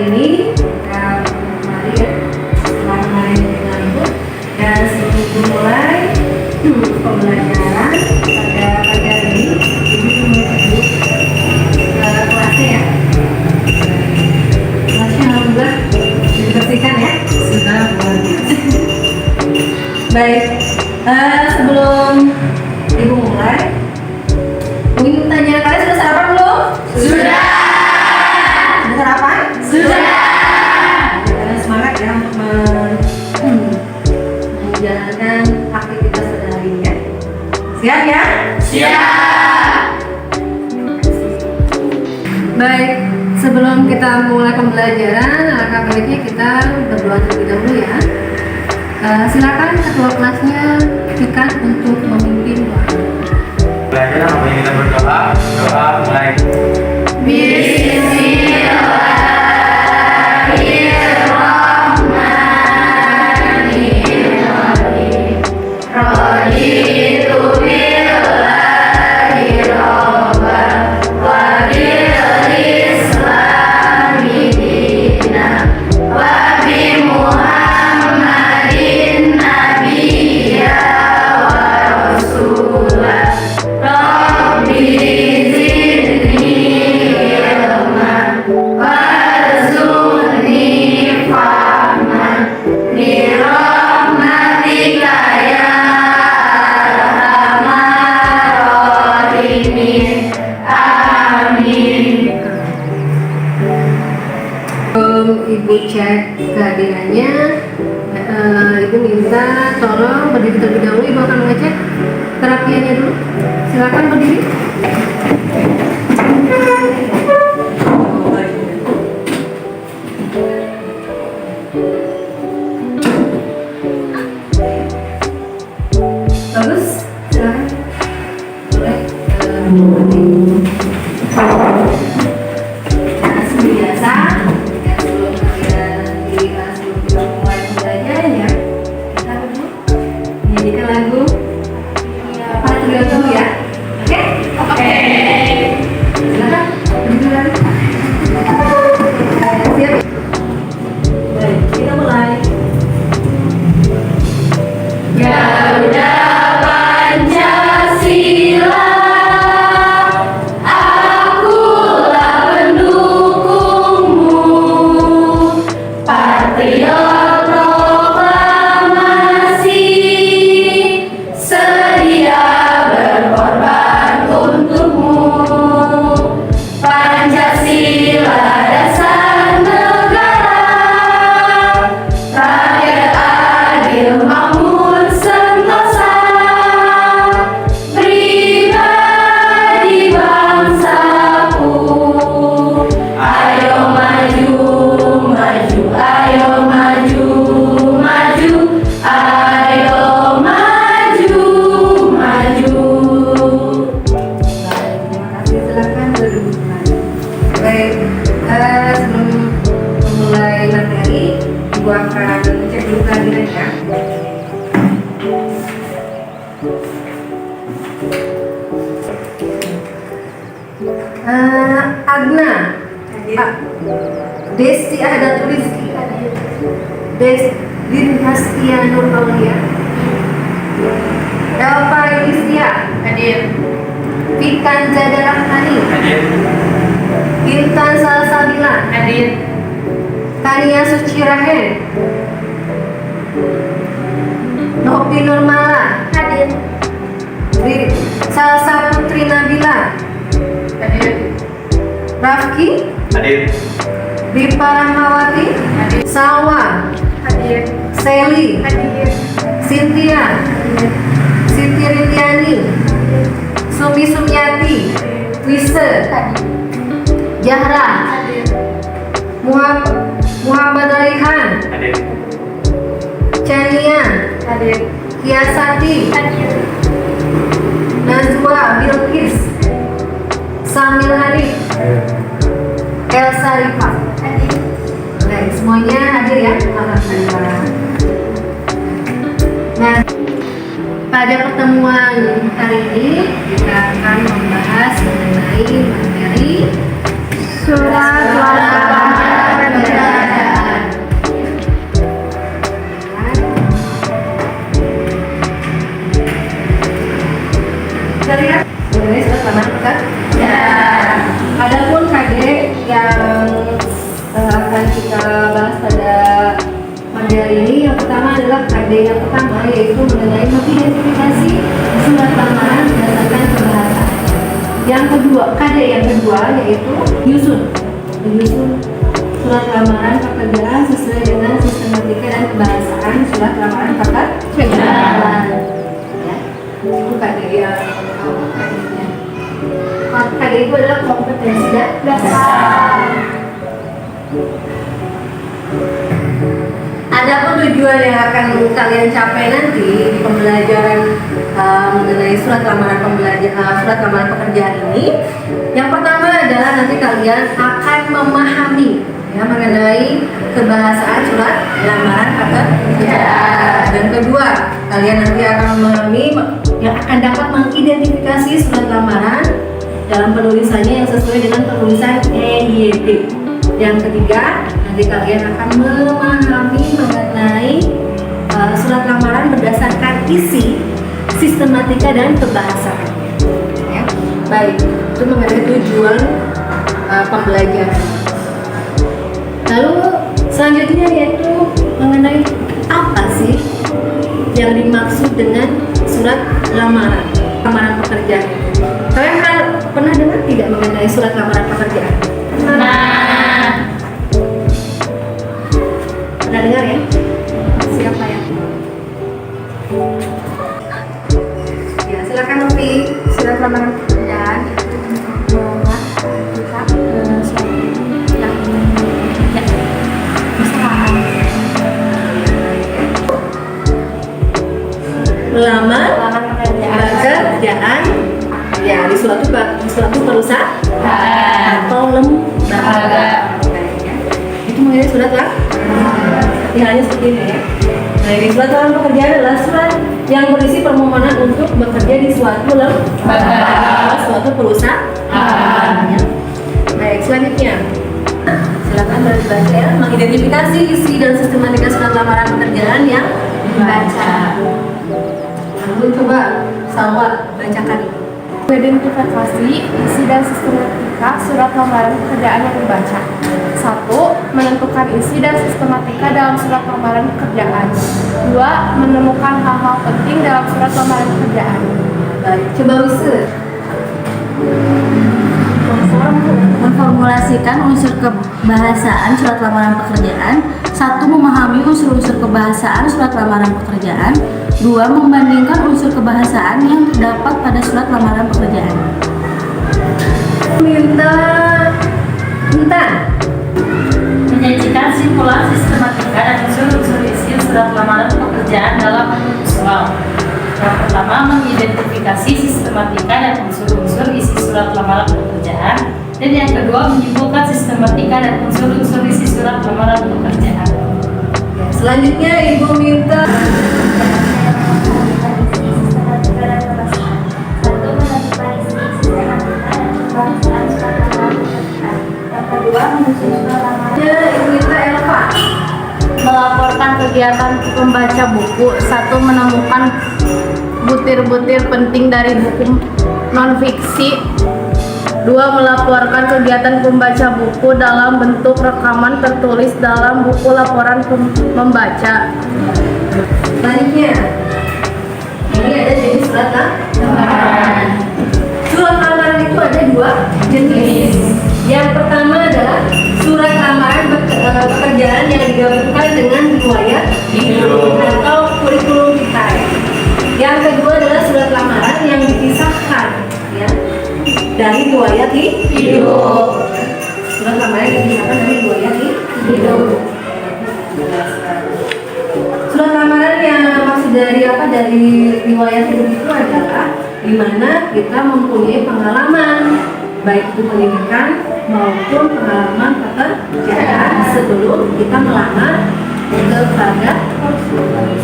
ini kita kembali ya setelah kemarin kita libur, dan sebelum mulai pembelajaran pada pagi hari ini, Ibu menuju kelasnya ya. Kelasnya alhamdulillah dibersihkan ya, sudah luar biasa. Baik, sebelum Ibu mulai, ingin tanya kalian sudah sarapan belum? Sudah. Sudah sarapan? Sudah. Kalian semangat ya untuk menjalankan aktivitas pada hari ini ya. Siap ya? Siap. Baik, sebelum kita mulai pembelajaran, alangkah baiknya kita berdoa terlebih dahulu ya. Silakan ketua kelasnya Fikan untuk memimpin doa. Belajar apa yang kita berdoa? Doa mulai. Bismillahirrahmanirrahim. Raditu billahi robban wa bil islami dinan wa bi Muhammadin nabiyya wa rasulah. Rabbi zidni ilman warzuqni fahman bi rahmatika ya arhamar rahimin. Amin. Ibu cek kehadirannya. Ibu minta tolong berdiri terlebih dahulu. Ibu akan mengecek terapiannya dulu. Silakan berdiri. Bagus, silakan. Boleh. Nah, seperti biasa, ya, sebelum kita mulai pembelajaran ya, kita dulu nyanyikan lagu Patriot dulu ya. Oke? Oke. Silakan, berdiri lagi. Siap? Baik, kita mulai. Garuda Pancasila, akulah pendukungmu. Patriot proklamasi, sedia berkorban untukmu. Pancasila dasar negara, rakyat adil makmur sentosa, pribadi bangsaku. Ayo maju, maju, ayo maju, maju, ayo maju, maju. Baik, terima kasih. Silakan berdiri. Baik, sebelum memulai materi, Ibu akan cek dulu kehadiran ya. Agna, Desti Ahdatul Rizki, Din Hastia Nur Aulia, Elva Yulistia, Hadir. Fikan Zada Rahmani, Hadir. Intan Salsabila, Hadir. Tania Suci Rahen, Nopi Nurmala, Hadir. Salsa Putri Nabila, Hadir. Rafki, Hadir. Dipa Rahmawati, Salwa, Hadir. Seli, Hadir. Cynthia, Siti Rindiani, Sumi Sumiati, Wise, Jahra, Hadir. Muhammad Alihan, Hadir. Chania, Hadir. Kiasati, Hadir. Nazwa Bilkis, Samil Hanif, Elsa Rifa. Hadir. Baik, semuanya hadir ya. Alhamdulillah. Nah, pada pertemuan kali ini kita akan membahas mengenai materi Surat Al-Baqarah. pekerjaan ini yang pertama adalah KD yang pertama, yaitu mengenai mengidentifikasi surat lamaran berdasarkan kebahasaan. Yang kedua, KD yang kedua yaitu menyusun surat lamaran pekerjaan sesuai dengan sistematika dan kebahasaan surat lamaran pekerjaan. Ya, itu KD yang KD-nya. KD itu adalah kompetensi dasar. Adapun tujuan yang akan kalian capai nanti di pembelajaran mengenai surat lamaran pekerjaan ini, yang pertama adalah nanti kalian akan memahami ya mengenai kebahasaan surat lamaran pekerjaan. Dan kedua, kalian nanti akan memahami yang akan dapat mengidentifikasi surat lamaran dalam penulisannya yang sesuai dengan penulisan EYD. Yang ketiga, nanti kalian akan memahami mengenai surat lamaran berdasarkan isi, sistematika dan kebahasaan. Ya. Baik, itu mengenai tujuan pembelajaran. Lalu selanjutnya yaitu mengenai apa sih yang dimaksud dengan surat lamaran pekerjaan. Kalian pernah dengar tidak mengenai surat lamaran pekerjaan? Pernah dengar ya? Siapa ya? Ya, silakan Novi. Surat lamaran pekerjaan itu memuat kita suatu yang usahaan. Melamar pekerjaan ya di suatu perusahaan atau lembaga. Itu mengenai surat lah. Halnya seperti ini ya. Nah, ini surat lamaran pekerjaan adalah surat yang berisi permohonan untuk bekerja di suatu lembaga, suatu perusahaan. Ya. Baik, selanjutnya silakan dibaca ya, mengidentifikasi isi dan sistematika surat lamaran pekerjaan yang dibaca. Lalu coba Salwa bacakan ini. Identifikasi isi dan sistematika surat lamaran pekerjaan yang dibaca. 1. Menentukan isi dan sistematika dalam surat lamaran pekerjaan. 2. Menemukan hal-hal penting dalam surat lamaran pekerjaan. Baik, coba Wise. Memformulasikan unsur kebahasaan surat lamaran pekerjaan. 1. Memahami unsur-unsur kebahasaan surat lamaran pekerjaan. 2. Membandingkan unsur kebahasaan yang terdapat pada surat lamaran pekerjaan. Minta Menyajikan simpulan sistematika dan unsur-unsur isi surat lamaran pekerjaan dalam bentuk visual. Yang pertama, mengidentifikasi sistematika dan unsur-unsur isi surat lamaran pekerjaan. Dan yang kedua, menyimpulkan sistematika dan unsur-unsur isi surat lamaran pekerjaan. Selanjutnya Ibu minta Ibu minta Elva Melaporkan kegiatan pembaca buku. 1. Menemukan butir-butir penting dari buku non-fiksi. 2. Melaporkan kegiatan pembaca buku dalam bentuk rekaman tertulis dalam buku laporan membaca. Selanjutnya ini ada jenis surat lamaran. Surat lamaran itu ada 2 jenis. Yang pertama adalah surat lamaran pekerjaan yang digabungkan dengan riwayat hidup atau kurikulum vitae. Yang kedua adalah surat lamaran yang dipisahkan ya dari riwayat hidup. Surat lamaran yang dipisahkan dari riwayat hidup. Surat lamaran yang maksud dari riwayat hidup itu adalah di mana kita mempunyai pengalaman baik itu pendidikan maupun pengalaman pekerjaan sebelum kita melamar kepada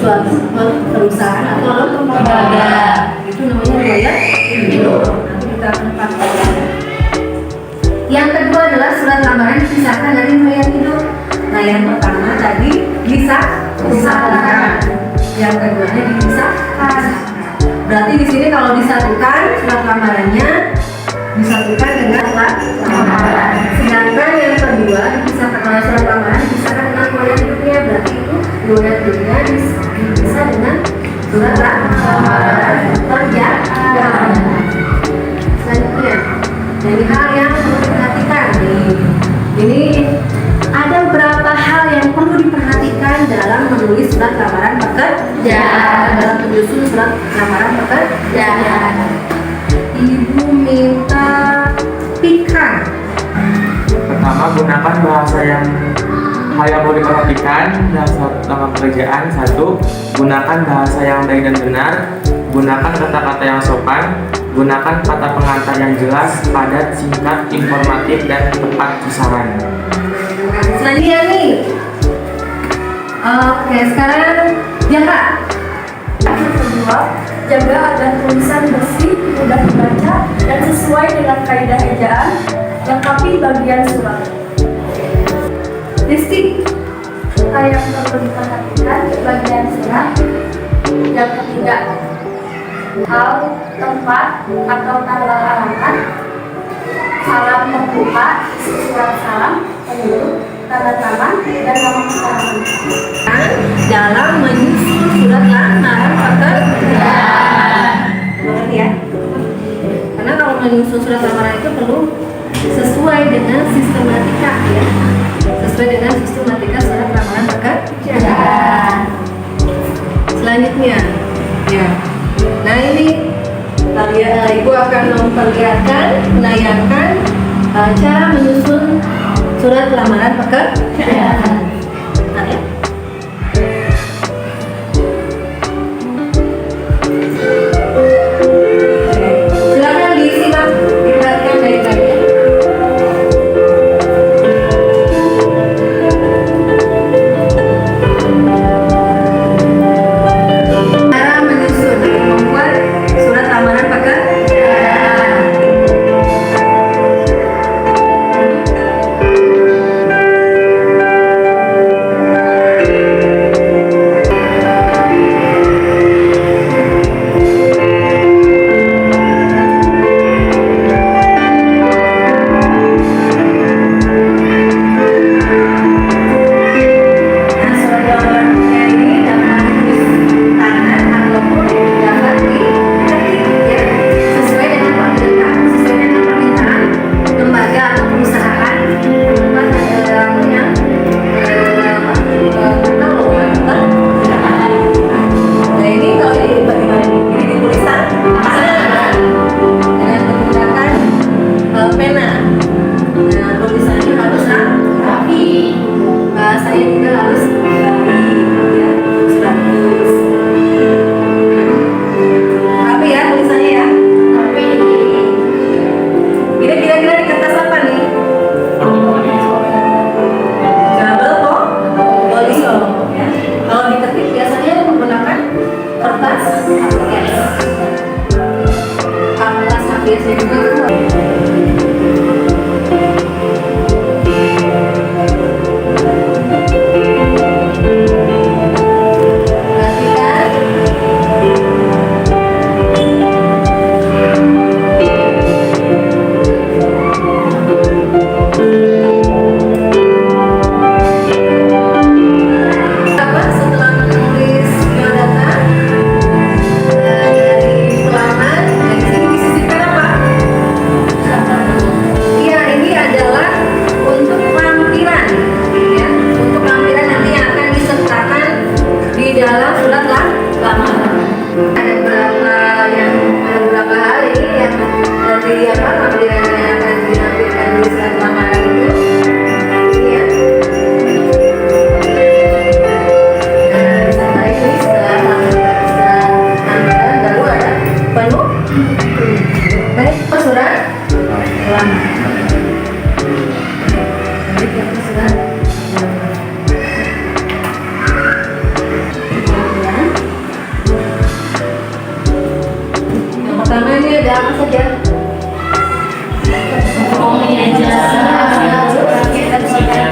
suatu perusahaan atau lembaga. Itu namanya riwayat hidup. Nanti kita akan pakai. Yang kedua adalah surat lamaran dipisahkan dari riwayat hidup. Nah, yang pertama tadi disatukan. Yang keduanya dipisahkan. Berarti di sini kalau disatukan surat lamarannya disatukan dengan surat lamaran. Sedangkan yang kedua dipisahkan oleh surat lamaran dipisahkan dengan riwayat hidupnya. Berarti itu riwayat menulis surat lamaran pekerjaan. Dalam menyusun surat lamaran pekerjaan. Ibu minta ikan. Pertama, gunakan bahasa yang hal yang perlu diperhatikan dalam surat lamaran pekerjaan. 1. Gunakan bahasa yang baik dan benar. Gunakan kata-kata yang sopan. Gunakan kata pengantar yang jelas, padat, singkat, informatif, dan tepat sasaran. Selanjutnya nih. Oke, sekarang Jaka. Yang kedua, jaga agar tulisan bersih, mudah dibaca, dan sesuai dengan kaidah ejaan. Lengkapi bagian surat. Rizky. Yang perlu diperhatikan bagian surat. Yang ketiga, hal, tempat, atau tanggal alamat, salam pembuka, surat salam, penutup, tanda tangan, dan nama pesanan. Dalam menyusun surat lamaran pekerjaan. Mengerti ya? Karena kalau menyusun surat lamaran itu perlu sesuai dengan sistematika ya. Sesuai dengan sistematika surat lamaran pekerjaan. Selanjutnya, ya. Nah ini kalian, ibu akan memperlihatkan, menayangkan cara menyusun surat lamaran pekerjaan. Nah, ya. Silakan disimak, diperhatikan baik-baik. Cara menyusun atau membuat surat lamaran pekerjaan. Nah, surat lamaran pekerjaan ini dapat ditulis tangan ataupun dapat diketik ya, sesuai dengan permintaan lembaga atau perusahaan. Teman ada yang lowongan pekerjaan. Nah ini kalau ini bagaimana? Ini ditulis tangan dengan menggunakan pena. Nah tulisannya harus rapi, bahasanya juga harus rapi, ya, bagus. Rapi ya tulisannya ya. Rapi. Kira-kira di kertas apa nih? Double folio. Ya. Kalau diketik biasanya menggunakan kertas HVS. Kertas HVS juga itu. Perhatikan. Apa setelah menulis biodata dari pelamar, dari sini disisipkan apa? Iya, ini adalah untuk lampiran, ya, untuk lampiran nanti yang akan disertakan di dalam surat lamaran. Ada beberapa hal ini yang dari lampiran yang akan ditampilkan di surat lamaran itu. Ya. Nah, ini setelah lampiran baru ada penuh. Baik, surat lamaran. Baik, surat lamaran. Kemudian, yang pertama ini ada apa saja?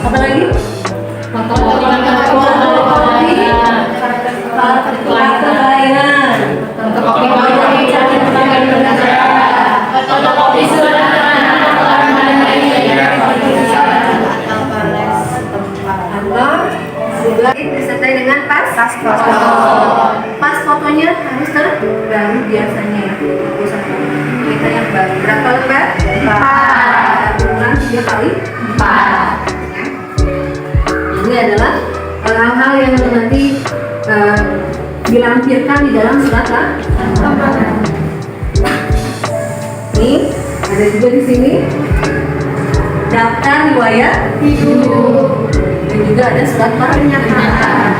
Apa lagi? Fotokopi kartu layanan. Fotokopi surat atau juga disertai dengan pas foto. Pas fotonya harus terbaru biasanya ya. Kita yang baru berapa lembar? 4. Ulang 3 kali 4. Ini adalah nanti dilampirkan di dalam surat lamaran. Nih, ada juga di sini daftar riwayat hidup dan juga ada surat pernyataan.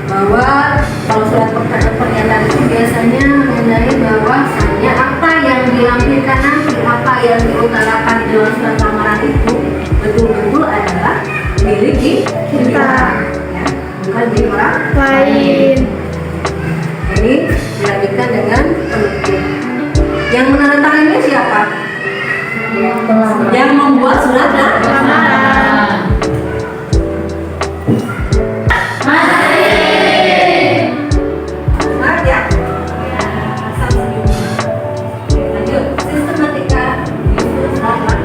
Bahwa kalau surat pernyataan itu biasanya mengenai bahwasannya apa yang dilampirkan nanti, apa yang diutarakan di dalam surat lamaran itu betul-betul adalah milik kita, ya, bukan milik orang lain. Ini dilanjutkan dengan penutup. Yang menandatangannya siapa? Yang membuat surat lamaran. Semangat ya. Lanjut, sistematika disusun surat lamaran.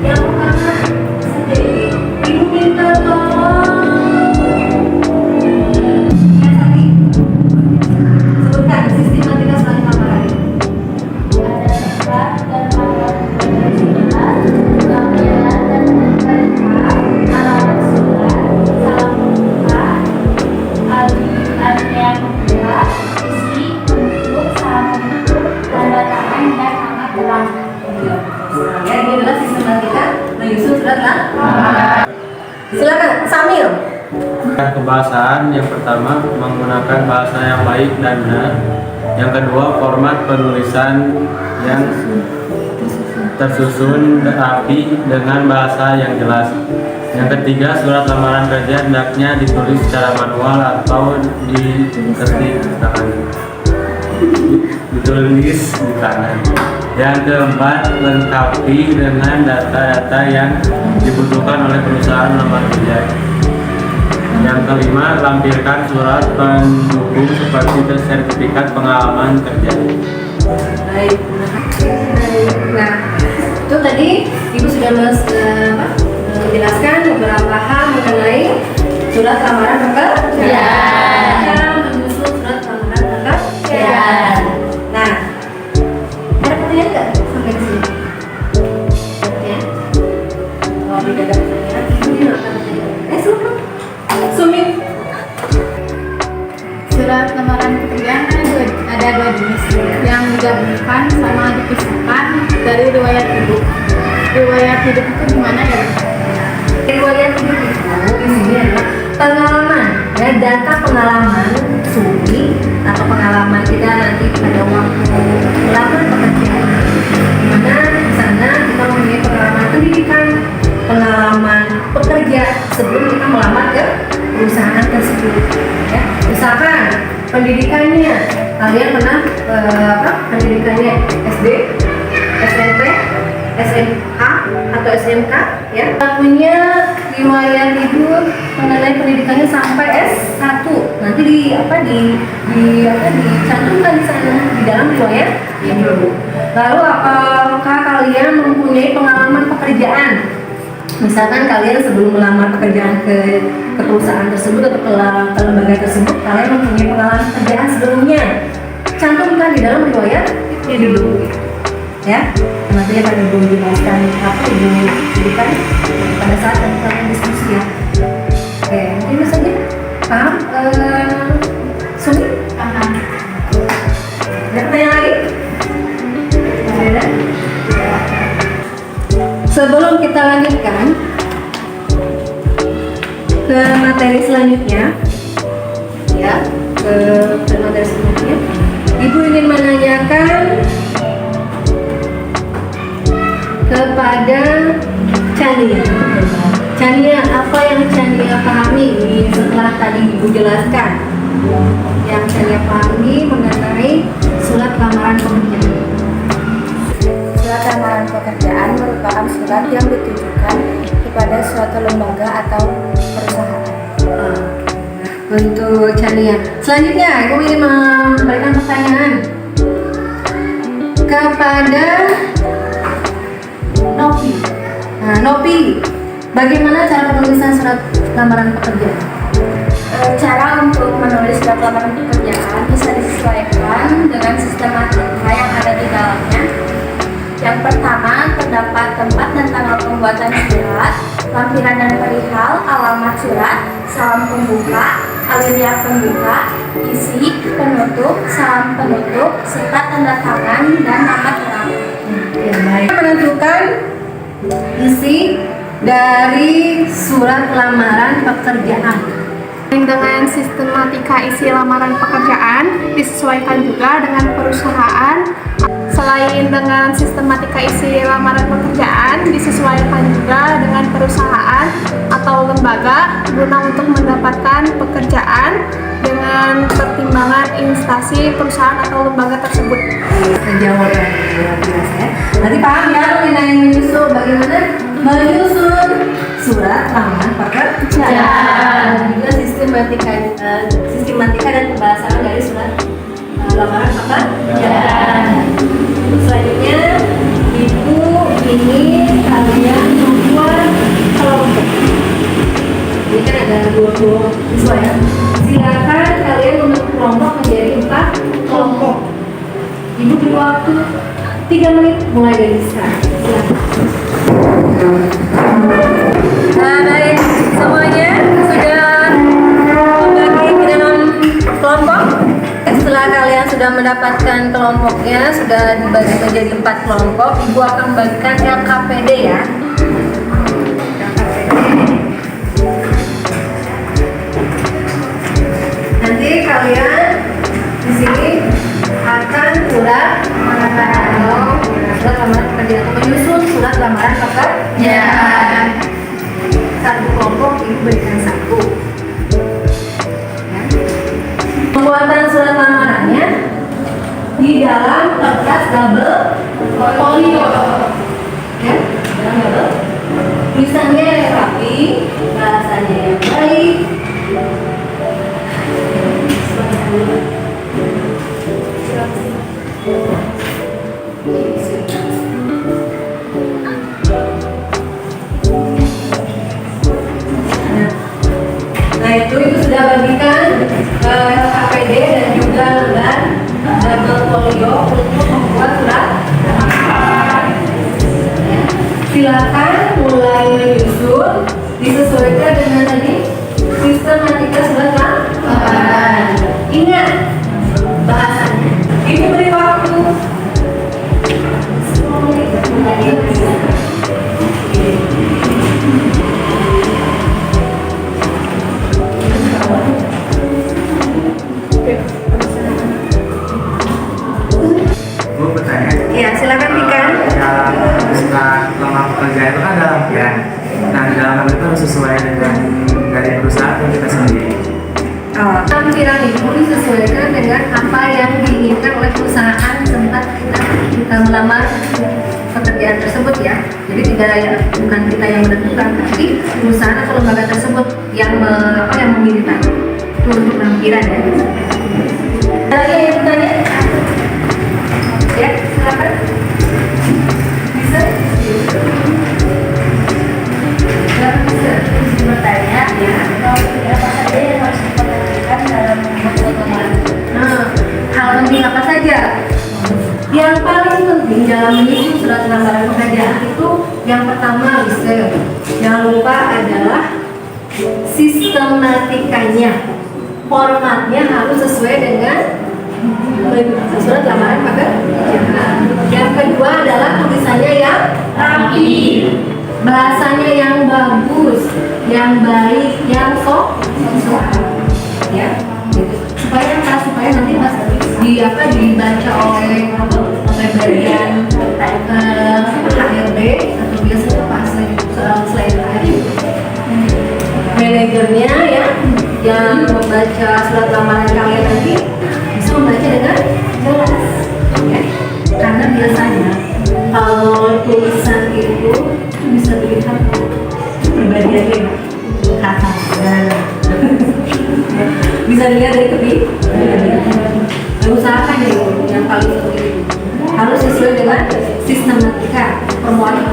Yang pertama, sendiri ibu minta tolong. Sebutkan sistematika surat lamaran. Ya, ini adalah sistematika menyusun surat lamaran. Silakan, Samil. Kebahasaan yang pertama menggunakan bahasa yang baik dan benar. Yang kedua, format penulisan yang tersusun rapi dengan bahasa yang jelas. Yang ketiga, surat lamaran kerja hendaknya ditulis secara manual atau diketik ditulis di tangan. Yang keempat, lengkapi dengan data-data yang dibutuhkan oleh perusahaan lamar kerja. Yang kelima, lampirkan surat pendukung seperti sertifikat pengalaman kerja. Baik. Nah, itu tadi Ibu sudah menjelaskan beberapa hal mengenai surat lamaran pekerjaan. Menyusun surat lamaran pekerjaan. Nah, ada pertanyaan nggak sampai ke sini? Ya. Kalau tidak ada pertanyaan, Ibu akan bertanya. Silakan. Sumi. Surat lamaran pekerjaan ada dua jenis, yang digabungkan sama dipisahkan dari riwayat hidup. Riwayat hidup itu gimana ya? Riwayat hidup itu di sini adalah pengalaman, ya, data pengalaman Sumi atau pengalaman kita nanti pada waktu melamar pekerjaan. Dimana di sana kita mempunyai pengalaman pendidikan, pengalaman pekerja sebelum kita melamar ke perusahaan tersebut. Ya, misalkan pendidikannya kalian pernah pendidikannya SD, SMP, SMA atau SMK, ya, punya riwayat hidup mengenai pendidikannya sampai S1. Nanti dicantumkan di sana di dalam riwayat hidup. Lalu apakah kalian mempunyai pengalaman pekerjaan? Misalkan kalian sebelum melamar pekerjaan ke perusahaan tersebut atau ke lembaga tersebut, kalian mempunyai pengalaman pekerjaan sebelumnya, cantumkan di dalam riwayat hidup. Ya, nanti akan Ibu jelaskan apa Ibu berikan pada saat kalian diskusi ya. Oke, mungkin itu saja. Paham? Sumi? Paham. Ada pertanyaan lagi? Ada? Sebelum kita lanjutkan ke materi selanjutnya, ya, ke materi selanjutnya, Ibu ingin menanyakan kepada Chania. Chania, apa yang Chania pahami setelah tadi Ibu jelaskan? Yang Chania pahami mengenai surat lamaran pekerjaan. Surat lamaran pekerjaan merupakan surat yang ditujukan kepada suatu lembaga atau perusahaan. Untuk Chania. Selanjutnya, Ibu ingin memberikan pertanyaan kepada Nopi. Nah, Nopi, bagaimana cara penulisan surat lamaran pekerjaan? Cara untuk menulis surat lamaran pekerjaan bisa disesuaikan dengan sistematika yang ada di dalamnya. Yang pertama, terdapat tempat dan tanggal pembuatan surat, lampiran dan perihal, alamat surat, salam pembuka, alinea pembuka, isi, penutup, salam penutup, serta tanda tangan dan nama terang. Ya, baik. Menentukan isi dari surat lamaran pekerjaan. Dengan sistematika isi lamaran pekerjaan disesuaikan juga dengan perusahaan. Selain dengan sistematika isi lamaran pekerjaan disesuaikan juga dengan perusahaan atau lembaga guna untuk mendapatkan pekerjaan dengan pertimbangan instansi perusahaan atau lembaga tersebut. Menjawab yang luar biasa ya. Nanti paham ya mengenai menyusun, bagaimana menyusun surat lamaran pekerjaan. Juga sistematika dan pembahasan dari surat lamaran pekerjaan. Selanjutnya ibu ini kalian membuat kelompok. Ini kan ada 20 siswa ya. Silakan kalian membentuk kelompok menjadi 4 kelompok. Ibu beri waktu 3 menit mulai dari sekarang. Silakan. Nah, baik, semuanya sudah membagi ke dalam kelompok. Setelah kalian sudah mendapatkan kelompoknya, sudah dibagi menjadi 4 kelompok, ibu akan membagikan LKPD ya. Nanti kalian di sini akan surat lamaran pekerjaan atau menyusun surat lamaran pekerjaan. Satu kelompok ibu berikan 1. Ya. Pembuatan surat lamarannya di dalam kertas double folio. Ya, dalam double. Tulisannya yang rapi, bahasanya yang baik. Nah itu sudah bagikan APD dan juga lembar double folio untuk membuat surat. Ya. Silakan mulai menyusun disesuaikan dengan tadi sistematika surat lamaran. Ingat bahasannya. Ibu beri waktu 10 menit. Bu bertanya. Ya, silakan Tika. Surat lamaran pekerjaan itu kan ada lampiran. Nah, di dalam itu harus sesuai dengan dari perusahaan atau kita sendiri. Lampiran itu disesuaikan dengan apa yang diinginkan oleh perusahaan tempat kita melamar pekerjaan tersebut ya. Jadi bukan kita yang menentukan, tapi perusahaan atau lembaga tersebut yang mengirimkan itu untuk lampiran ya. Ada yang bertanya? Ya, silakan. Bisa? Bisa bertanya ya. Apa saja yang harus diperhatikan dalam membuat surat lamaran? Hal penting apa saja? Yang paling penting dalam menyusun surat lamaran pekerjaan itu yang pertama riset. Jangan lupa adalah sistematikanya. Formatnya harus sesuai dengan surat lamaran pekerjaan. Yang kedua adalah tulisannya yang rapi, bahasanya yang bagus, yang baik, yang sopan, ya, gitu. supaya nanti pas dibaca oleh bagian HRD atau biasanya pas selain HRD manajernya ya yang membaca surat lamaran kalian nanti bisa membaca dengan jelas ya. Karena biasanya kalau tulisan itu bisa dilihat pribadiannya kata bisa dilihat dari usahakan yang paling penting harus sesuai dengan sistematika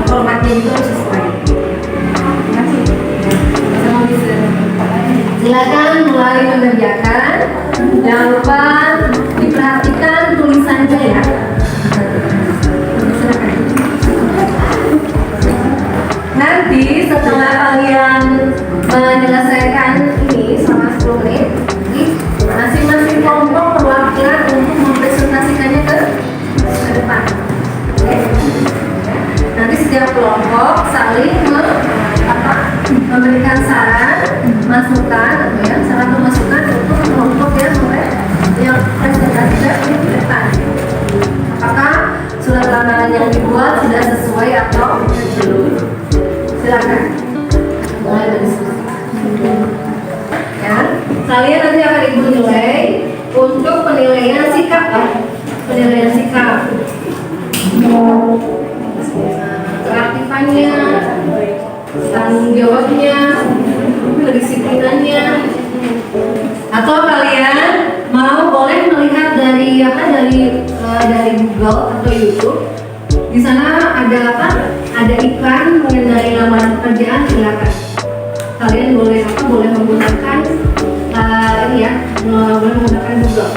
formatnya juga harus sesuai. Silakan mulai mengerjakan. Jangan lupa diperhatikan tulisannya ya. Silakan. Jadi setelah kalian menyelesaikan ini selama 10 menit, ini masing-masing kelompok perwakilan untuk mempresentasikannya ke depan. Oke. Nanti setiap kelompok saling memberikan saran, masukan, saran atau masukan untuk kelompok yang presentasikan ke depan. Apakah surat lamaran yang dibuat sudah sesuai atau belum? Silakan. Mulai berdiskusi. Ya, kalian nanti akan ibu nilai untuk penilaian sikap ya. Penilaian sikap. Keaktifannya, tanggung jawabnya, kedisiplinannya. Atau kalian mau boleh melihat dari dari Google atau YouTube. Di sana ada apa? Ada iklan mengenai lamaran pekerjaan, silakan. Kalian boleh menggunakan ini ya, boleh menggunakan Google.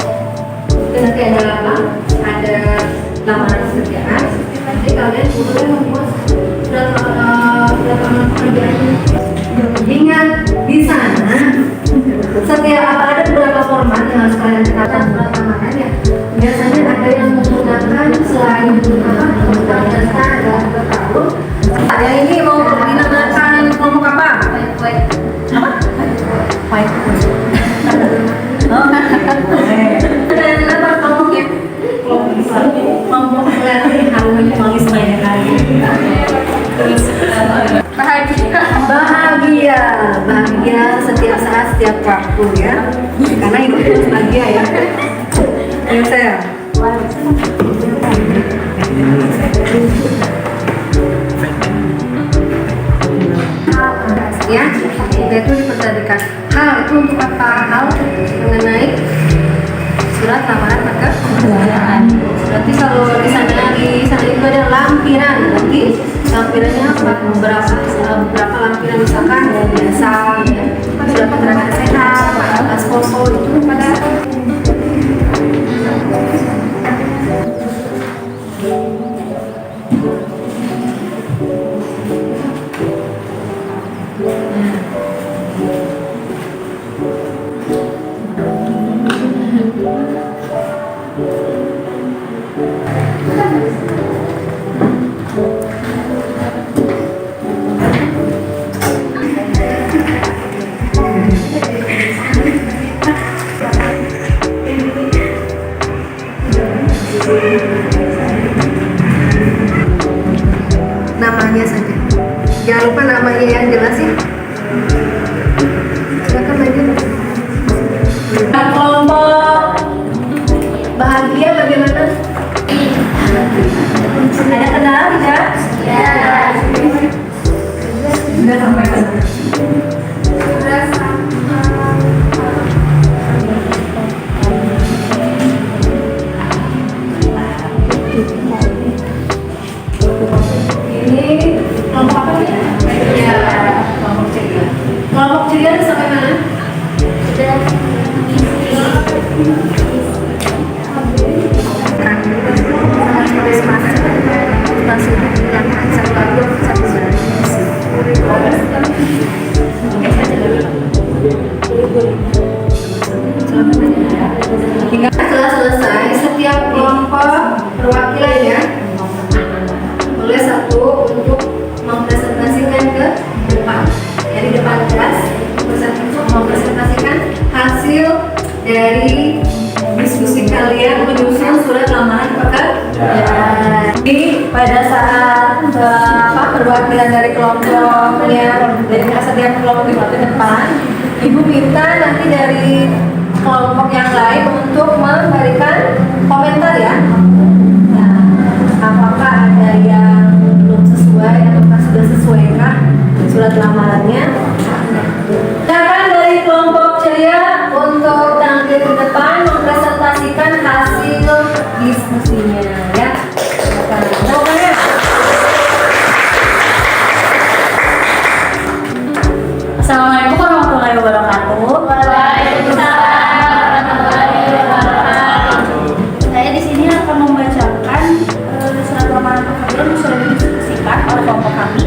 Nanti ada apa? Ada lamaran pekerjaan. Nanti kalian boleh membuat surat lamaran pekerjaan. Ingat di sana setiap ada beberapa format yang harus kalian ketahui surat lamaran ya. Biasanya ada yang menggunakan selain menggunakan data dan tahun. Yang ini mau dinamakan kelompok apa? Apa? Dan apa kelompoknya? Kelompok kreatif harmonis banyak kali. Bahagia setiap saat, setiap waktu ya. Karena hidup harus bahagia ya. Ayo saya. Ya, itu dipertandingkan. Hal itu untuk apa? Hal mengenai surat lamaran pekerjaan. Berarti kalau di sana itu ada lampiran. Berarti lampirannya apa? Beberapa lampiran misalkan biasa, ya, surat keterangan sehat, atas foto itu pada. Namanya saja, jangan lupa namanya yang jelas ya. Silakan lanjut. Kelompok bahagia bagaimana? Ada kendala tidak? Ya. Sudah sampai ke sana. Ini kelompok apa ya? Ya, kelompok ceria. Kelompok ceria sampai mana? Sudah. Setelah selesai, setiap kelompok perwakilan ya boleh satu untuk mempresentasikan ke depan, ya di depan kelas untuk mempresentasikan hasil dari diskusi kalian menyusun surat lamaran pekerjaan. Jadi pada saat perwakilan dari kelompoknya dari setiap kelompok itu ke depan, ibu minta nanti dari kelompok yang lain untuk memberikan komentar ya. Nah, apakah ada yang belum sesuai ataukah sudah sesuaikah surat lamarannya? Silakan dari kelompok ceria untuk tampil ke depan mempresentasikan hasil diskusinya ya. Silakan. Assalamualaikum warahmatullahi wabarakatuh. Saya di sini akan membacakan surat lamaran pekerjaan yang sudah didiskusikan oleh kelompok kami.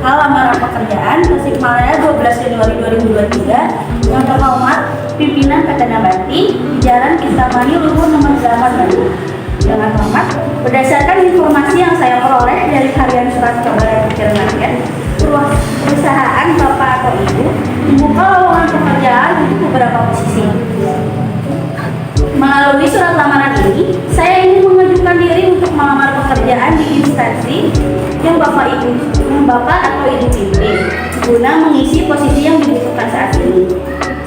Perihal Lamaran Pekerjaan Tasikmalaya 12 Januari 2023 yang terhormat pimpinan PT Nabati di Jalan Kistamani Luhur nomor 8 Bandung. Dengan hormat, berdasarkan informasi yang saya peroleh dari harian surat kabar pikiran rakyat, perusahaan Bapak atau Ibu membuka lowongan pekerjaan untuk beberapa posisi. Melalui surat lamaran ini, saya ingin mengajukan diri untuk melamar pekerjaan di instansi yang Bapak atau Ibu pimpin, guna mengisi posisi yang dibutuhkan saat ini.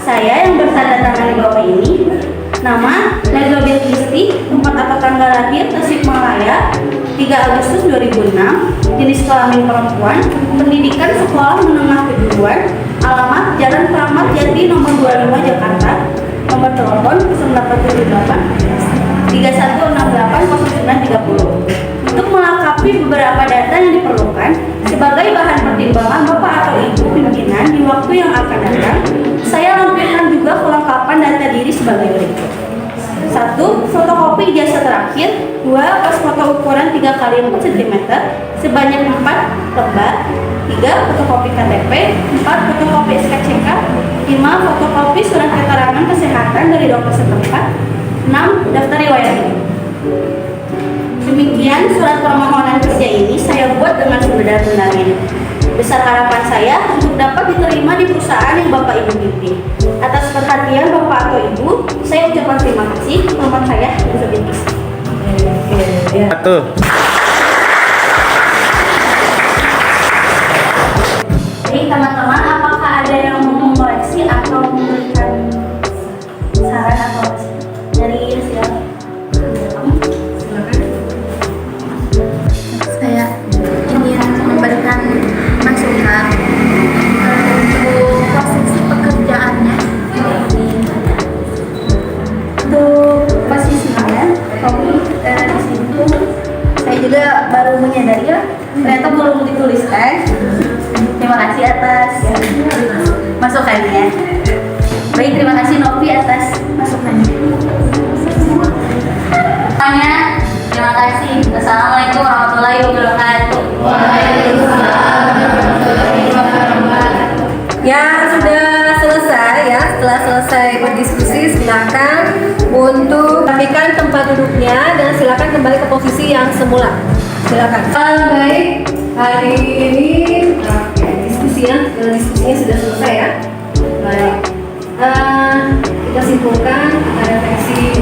Saya yang bertanda tangan di bawah ini, nama Nazobel Kristi, tempat atau tanggal lahir Tasikmalaya 3 Agustus 2006, jenis kelamin perempuan, pendidikan sekolah menengah kejuruan, alamat Jalan Kramat Jati nomor 25 Jakarta, nomor telepon 0878 3168 0930. Untuk melengkapi beberapa data yang diperlukan sebagai bahan pertimbangan Bapak atau Ibu pimpinan di waktu yang akan datang, saya lampirkan juga kelengkapan data diri sebagai berikut. 1. Fotokopi ijazah terakhir. 2. Pas foto ukuran 3x4 cm sebanyak 4 lembar. 3. Fotokopi KTP. 4. Fotokopi SKCK. 5. Fotokopi surat keterangan kesehatan dari dokter setempat. 6. Daftar riwayat hidup. Demikian surat permohonan kerja ini saya buat dengan sebenar-benarnya. Besar harapan saya untuk dapat diterima di perusahaan yang Bapak Ibu pimpin. Atas perhatian Bapak atau Ibu, saya ucapkan terima kasih. Selamat saya Elizabeth Kristi. Satu. Jadi teman-teman, apakah ada yang mau mengoreksi atau memberikan saran atau dari siapa? Saya ingin memberikan masukan untuk posisi pekerjaannya. Untuk posisinya, tapi di sini tuh saya juga baru menyadari ya, ternyata belum dituliskan. Terima kasih atas masukannya. Baik, terima kasih Novi atas masukannya. Terima kasih. Assalamualaikum warahmatullahi wabarakatuh. Ya, sudah selesai ya. Setelah selesai berdiskusi, silakan untuk rapikan tempat duduknya dan silakan kembali ke posisi yang semula. Silakan. Baik, hari ini diskusinya sudah selesai ya. Baik, kita simpulkan, kita refleksi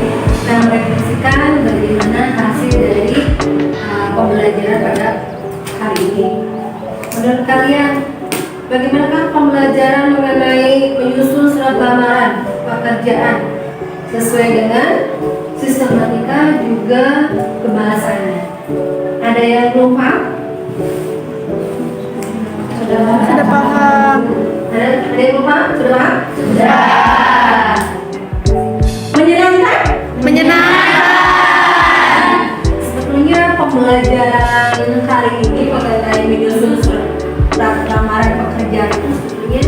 dan merefleksikan bagaimana hasil dari pembelajaran pada hari ini. Menurut kalian, bagaimanakah pembelajaran mengenai menyusun surat lamaran pekerjaan sesuai dengan sistematika juga kebahasaannya? Ada yang belum paham? Sudah paham. Ada yang belum paham? Sudah paham? Sudah. Menyenangkan? Menyenangkan. Sebetulnya pembelajaran hari ini mengenai menyusun surat lamaran pekerjaan itu sebetulnya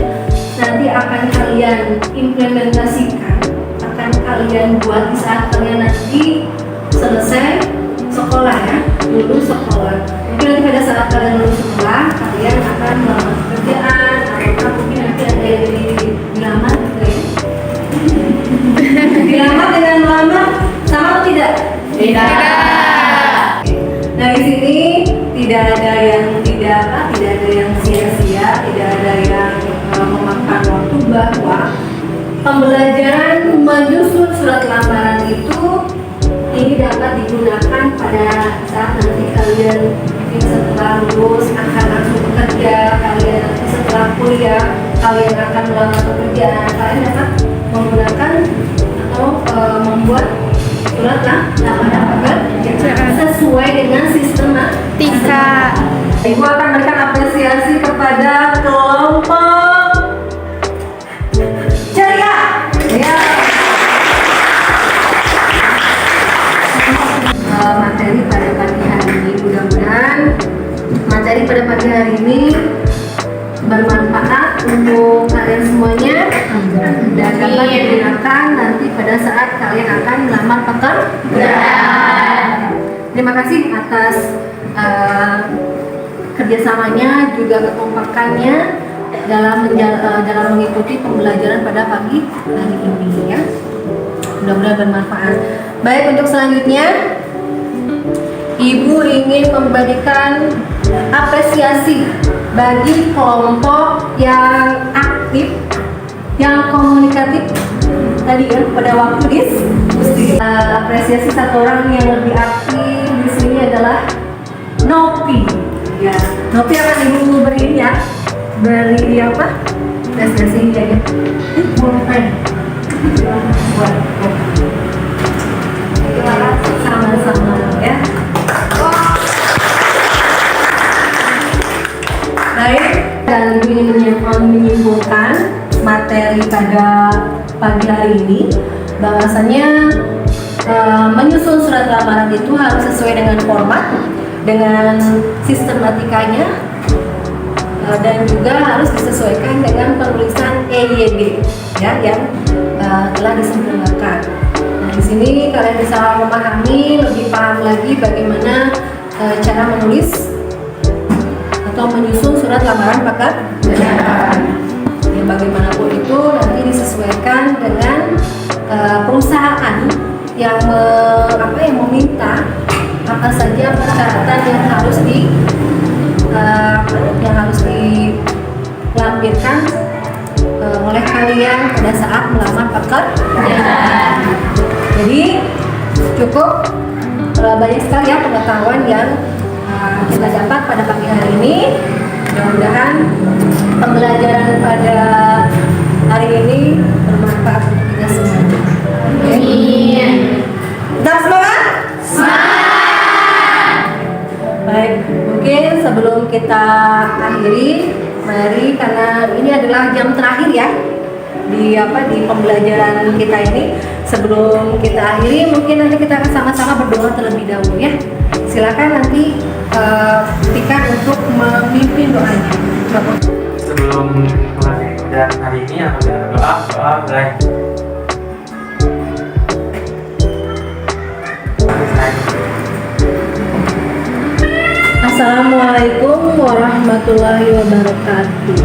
nanti akan kalian implementasikan, akan kalian buat di saat kalian nanti selesai sekolah ya, lulus sekolah. Mungkin nanti pada saat kalian lulus sekolah, kalian akan melamar pekerjaan atau mungkin nanti ada yang dilamar gitu ya. Dilamar dengan melamar sama atau tidak? Tidak. Nah, di sini tidak ada yang sia-sia, tidak ada yang memakan waktu, bahwa pembelajaran menyusun surat lamaran itu ini dapat digunakan pada saat nanti kalian setelah lulus akan langsung bekerja, kalian setelah kuliah kalian akan melamar pekerjaan, kalian dapat menggunakan atau membuat surat lamaran pekerjaan sesuai dengan sistematika. Ibu akan memberikan apresiasi kepada kelompok ceria. Ya. Materi pada pagi hari ini, mudah-mudahan materi pada pagi hari ini bermanfaat untuk kalian semuanya dan dapat digunakan nanti pada saat kalian akan melamar pekerjaan. Terima kasih atas kerjasamanya, juga kekompakannya dalam mengikuti pembelajaran pada pagi hari ini ya. Mudah-mudahan bermanfaat. Baik, untuk selanjutnya Ibu ingin memberikan apresiasi bagi kelompok yang aktif, yang komunikatif tadi ya pada waktu diskusi. Apresiasi satu orang yang lebih aktif di sini adalah Nopi. Ya, Nopi akan Ibu beri ya. Beri apa? Apresiasi ya. Bukan. Buat. Sama-sama ya. Baik, dan ini menyimpulkan materi pada pagi hari ini bahwasanya menyusun surat lamaran itu harus sesuai dengan format, dengan sistematikanya, dan juga harus disesuaikan dengan penulisan EYD ya yang telah disempurnakan. Nah, di sini kalian bisa memahami, lebih paham lagi bagaimana cara menulis atau menyusun surat lamaran pekerjaan. Ya, bagaimanapun itu nanti disesuaikan dengan perusahaan yang meminta apa saja persyaratan yang harus dilampirkan oleh kalian pada saat melamar pekerjaan. Jadi cukup banyak sekali ya pengetahuan yang kita dapat pada pagi hari ini. Mudah-mudahan pembelajaran pada hari ini bermanfaat untuk kita semua. Amin. Tetap semangat? Semangat. Baik, mungkin sebelum kita akhiri, mari, karena ini adalah jam terakhir ya di pembelajaran kita ini. Sebelum kita akhiri, mungkin nanti kita akan sama-sama berdoa terlebih dahulu ya. Silakan nanti Tika untuk memimpin doanya. Sebelum mulai pembelajaran hari ini, akan kita doa mulai. Assalamualaikum warahmatullahi wabarakatuh.